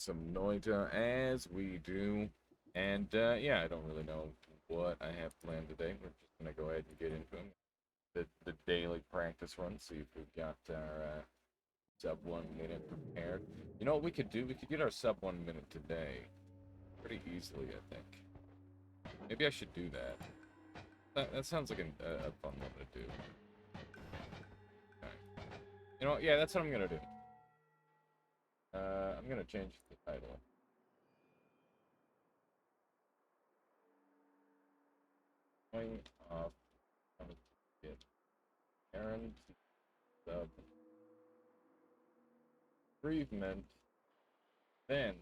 some noita as we do. And yeah, I don't really know what I have planned today. We're just gonna go ahead and get into them. The daily practice run, see if we've got our sub 1 minute prepared. You know what we could do? We could get our sub 1 minute today pretty easily, I think. Maybe I should do that. That sounds like a fun one to do. Okay. You know what? Yeah, that's what I'm gonna do. I'm gonna change the title. Point of get Aaron sub improvement. Then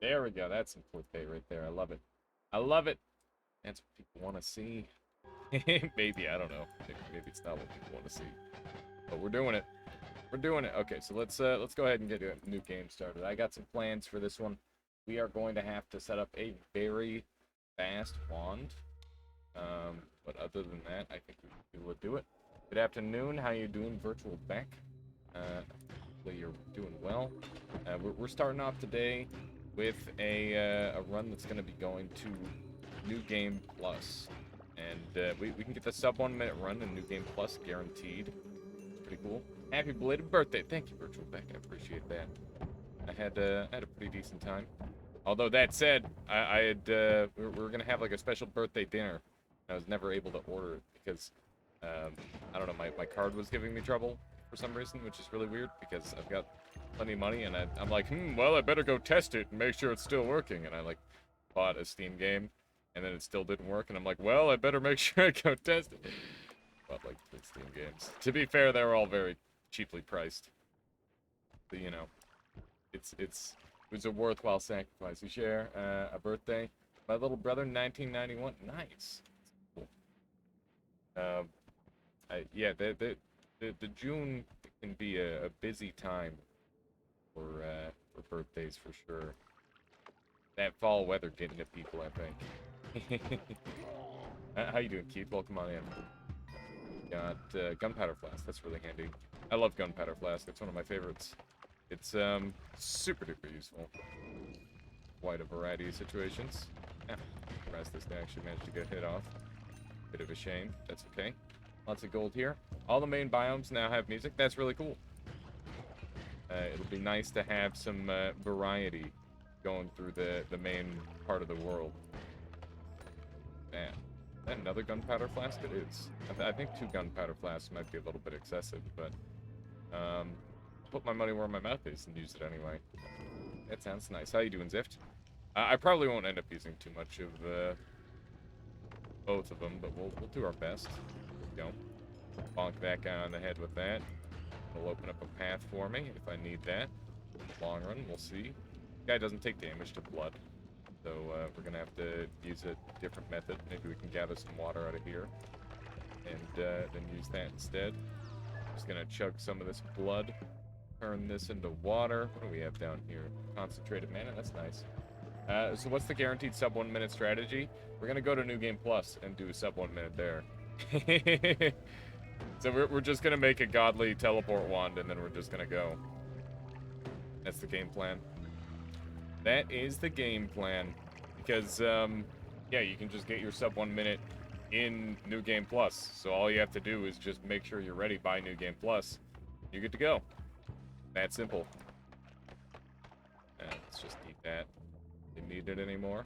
there we go. That's some clickbait right there. I love it. I love it. That's what people want to see. Maybe I don't know. Maybe it's not what people want to see. But we're doing it. We're doing it. Okay, so let's go ahead and get a new game started. I got some plans for this one. We are going to have to set up a very fast wand. But other than that, I think we should be able to do it. Good afternoon. How you doing, virtual Beck? Hopefully you're doing well. We're starting off today with a run that's going to be going to New Game Plus. And we can get the sub 1 minute run in New Game Plus guaranteed. Pretty cool. Happy belated birthday. Thank you, virtual Beck. I appreciate that. I had a pretty decent time. Although that said, we were gonna have like a special birthday dinner. I was never able to order it because I don't know, my card was giving me trouble for some reason, which is really weird because I've got plenty of money and I'm like, well, I better go test it and make sure it's still working. And I like bought a Steam game and then it still didn't work and I'm like, well, I better make sure I go test it. Bought like 3 Steam games. To be fair, they were all very cheaply priced. But you know, it was a worthwhile sacrifice. You share a birthday. My little brother, 1991. Nice. Cool. Yeah, the June can be a busy time for birthdays for sure. That fall weather getting to people, I think. How you doing, Keith? Welcome on in. Got gunpowder flask. That's really handy. I love gunpowder flask. It's one of my favorites. It's super duper useful. Quite a variety of situations. Yeah, surprised this guy actually managed to get hit off. Bit of a shame. That's okay. Lots of gold here. All the main biomes now have music. That's really cool. It'll be nice to have some variety going through the main part of the world. Man, is that another gunpowder flask? It is. I think 2 gunpowder flasks might be a little bit excessive, but put my money where my mouth is and use it anyway. That sounds nice. How you doing, Zift? I probably won't end up using too much of both of them, but we'll do our best. There we go. Bonk that guy on the head with that. It'll open up a path for me if I need that. Long run, we'll see. Guy doesn't take damage to blood, so we're gonna have to use a different method. Maybe we can gather some water out of here and then use that instead. Just gonna chug some of this blood. Turn this into water. What do we have down here? Concentrated mana. That's nice. So what's the guaranteed sub 1 minute strategy? We're gonna go to New Game Plus and do a sub 1 minute there. So we're just gonna make a godly teleport wand and then we're just gonna go. That's the game plan. That is the game plan. Because yeah, you can just get your sub 1 minute in New Game Plus. So all you have to do is just make sure you're ready by New Game Plus. You're good to go. That simple. Let's just eat that. Didn't need it anymore.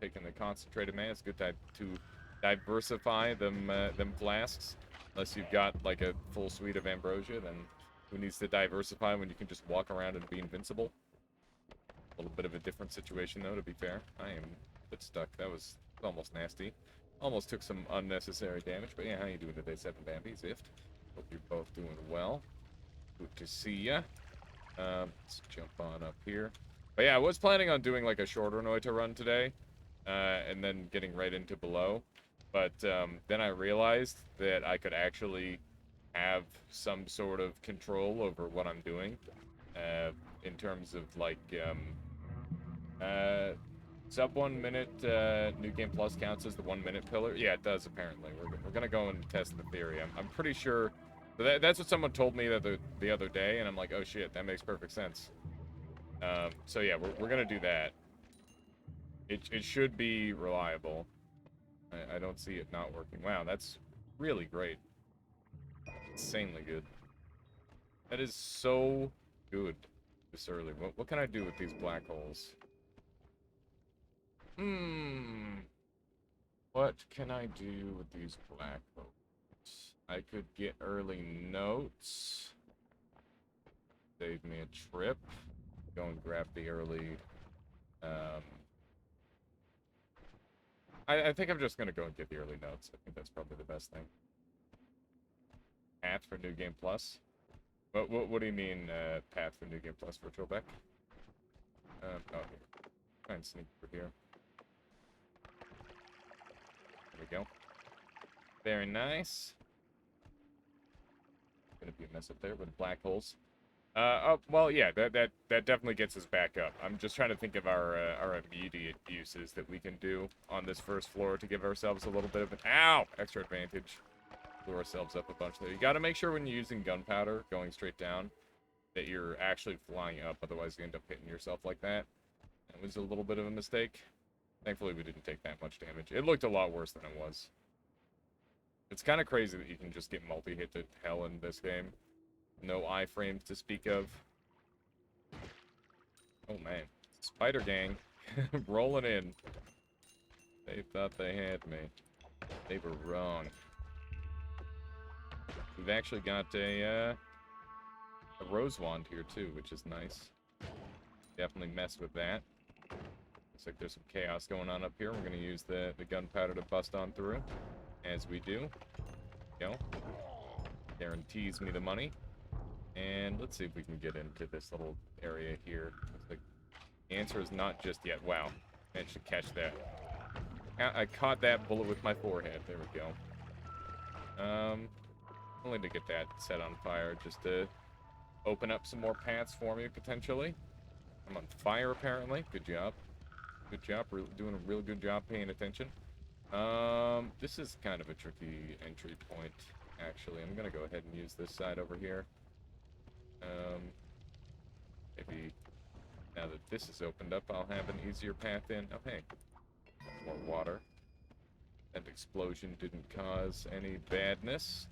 Taking the concentrated mana. It's good to diversify them flasks. Unless you've got like a full suite of ambrosia, then who needs to diversify when you can just walk around and be invincible? A little bit of a different situation though, to be fair. I am a bit stuck. That was almost nasty. Almost took some unnecessary damage. But yeah, how you doing today, 7 Bambi? Zift. Hope you're both doing well. Good to see ya. Let's jump on up here. But yeah, I was planning on doing like a shorter noita run today, and then getting right into below. But then I realized that I could actually have some sort of control over what I'm doing, in terms of like sub 1 minute New Game Plus counts as the 1 minute pillar. Yeah, it does apparently. We're gonna go and test the theory. I'm pretty sure So that's what someone told me the other day, and I'm like, oh shit, that makes perfect sense. So yeah, we're gonna do that. It should be reliable. I don't see it not working. Wow, that's really great. Insanely good. That is so good this early. What can I do with these black holes? What can I do with these black holes? I could get early notes. Save me a trip. Go and grab the early... Um, I think I'm just gonna go and get the early notes. I think that's probably the best thing. Path for New Game Plus? What do you mean, path for New Game Plus, Virtual Beck? Oh, here. Try and sneak over here. There we go. Very nice. Gonna be a mess up there with black holes. Oh, well, yeah, that definitely gets us back up. I'm just trying to think of our immediate uses that we can do on this first floor to give ourselves a little bit of an extra advantage. Blew ourselves up a bunch there. You got to make sure when you're using gunpowder, going straight down, that you're actually flying up. Otherwise, you end up hitting yourself like that. That was a little bit of a mistake. Thankfully, we didn't take that much damage. It looked a lot worse than it was. It's kind of crazy that you can just get multi-hit to hell in this game. No iframes to speak of. Oh, man. Spider Gang. Rolling in. They thought they had me. They were wrong. We've actually got a rose wand here, too, which is nice. Definitely messed with that. Looks like there's some chaos going on up here. We're going to use the gunpowder to bust on through. As we do. Go. Guarantees me the money. And let's see if we can get into this little area here. The answer is not just yet. Wow. Managed to catch that. I caught that bullet with my forehead. There we go. Only to get that set on fire, just to open up some more paths for me, potentially. I'm on fire, apparently. Good job. Good job. We're doing a real good job paying attention. This is kind of a tricky entry point, actually. I'm gonna go ahead and use this side over here. Maybe now that this is opened up, I'll have an easier path in. Oh, hey. More water. That explosion didn't cause any badness.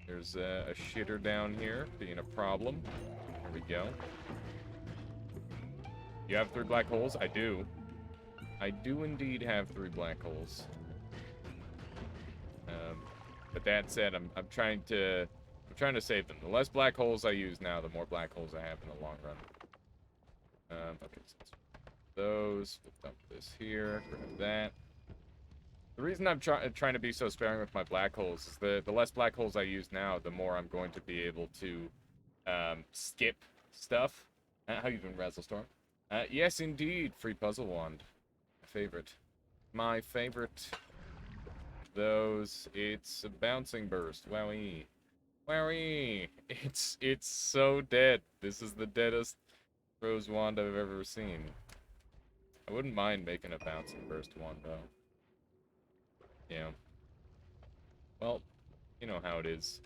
There's a shitter down here being a problem. There we go. You have 3 black holes? I do. I do indeed have 3 black holes. But that said, I'm trying to save them. The less black holes I use now, the more black holes I have in the long run. Okay, so those. We'll dump this here. Grab that. The reason I'm trying to be so sparing with my black holes is the less black holes I use now, the more I'm going to be able to skip stuff. How you doing, Razzlestorm? Yes, indeed. Free puzzle wand. My favorite. My favorite. Those. It's a bouncing burst. Wowee. Wowee. It's so dead. This is the deadest rose wand I've ever seen. I wouldn't mind making a bouncing burst wand, though. Yeah. Well, you know how it is.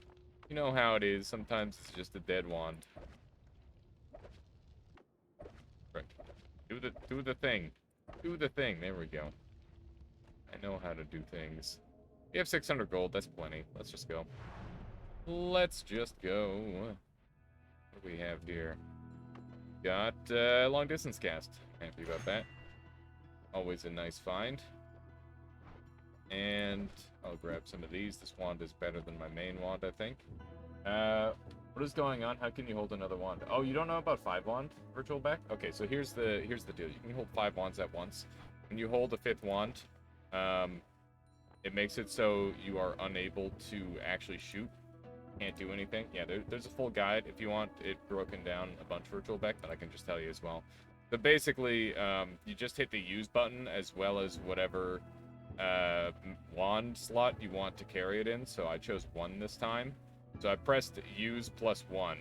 You know how it is. Sometimes it's just a dead wand. Right. Do the thing. Do the thing. There we go. I know how to do things. We have 600 gold. That's plenty. Let's just go. Let's just go. What do we have here? Got long distance cast. Happy about that. Always a nice find. And I'll grab some of these. This wand is better than my main wand, I think. What is going on? How can you hold another wand? Oh, you don't know about 5 wand, Virtual Back? Okay, so here's the deal. You can hold 5 wands at once. When you hold a 5th wand, it makes it so you are unable to actually shoot. Can't do anything. Yeah, there's a full guide if you want it broken down a bunch, Virtual Back, that I can just tell you as well. But basically, you just hit the use button as well as whatever wand slot you want to carry it in. So I chose 1 this time. So I pressed use +1,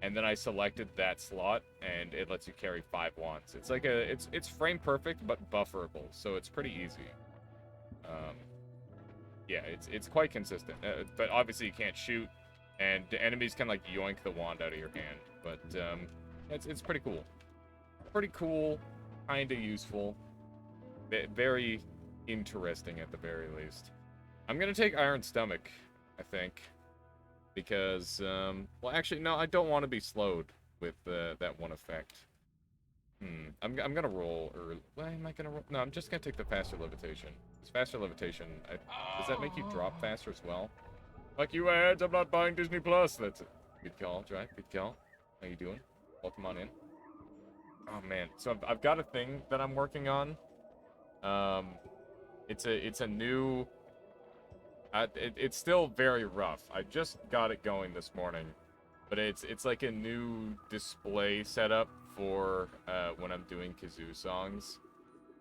and then I selected that slot, and it lets you carry 5 wands. It's like it's frame perfect but bufferable, so it's pretty easy. Yeah, it's quite consistent. But obviously you can't shoot, And the enemies can, like, yoink the wand out of your hand. But, it's pretty cool. Pretty cool, kinda useful. Very interesting at the very least. I'm gonna take Iron Stomach, I think. Because, well, actually, no, I don't want to be slowed with that one effect. I'm gonna roll, or why am I gonna roll? No, I'm just gonna take the faster levitation. This faster levitation, does that make you drop faster as well? Fuck you ads, I'm not buying Disney Plus. That's it. Good call, Drive. Good call. How you doing? Welcome on in. Oh man, so I've got a thing that I'm working on. It's a new. It's still very rough. I just got it going this morning, but it's like a new display setup for when I'm doing kazoo songs.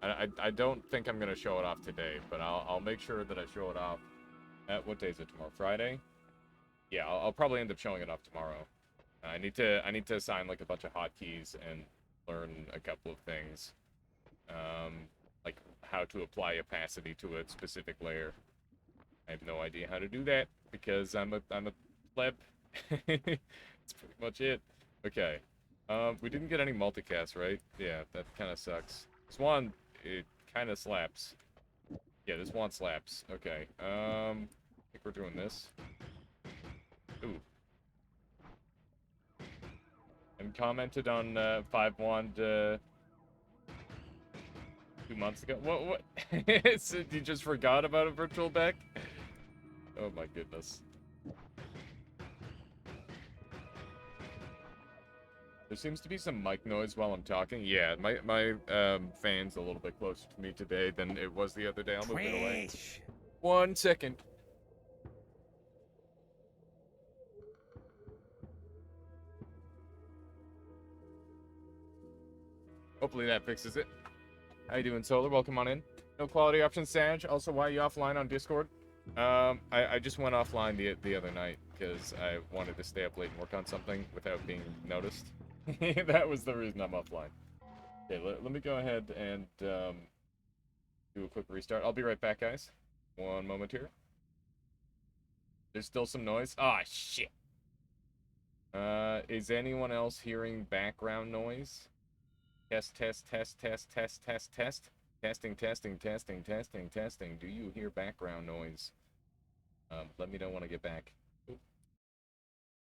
I don't think I'm gonna show it off today, but I'll make sure that I show it off. What day is it tomorrow? Friday? Yeah, I'll probably end up showing it off tomorrow. I need to assign like a bunch of hotkeys and learn a couple of things, like how to apply opacity to a specific layer. I have no idea how to do that because I'm a pleb. That's pretty much it. Okay. We didn't get any multicast, right? Yeah, that kind of sucks. This one, it kind of slaps. Yeah, this one slaps. Okay. I think we're doing this. Ooh. And commented on 5 wand 2 months ago. What? So you just forgot about a virtual back? Oh my goodness. There seems to be some mic noise while I'm talking. Yeah, my fan's a little bit closer to me today than it was the other day. I'll move it away. 1 second. Hopefully that fixes it. How you doing, Solar? Welcome on in. No quality options, Sag. Also, why are you offline on Discord? I just went offline the other night because I wanted to stay up late and work on something without being noticed. That was the reason I'm offline. Okay, let me go ahead and do a quick restart. I'll be right back, guys. 1 moment here. There's still some noise. Ah, shit. Is anyone else hearing background noise? Test, test, test, test, test, test, test. Testing, testing, testing, testing, testing. Do you hear background noise? Let me know when I get back.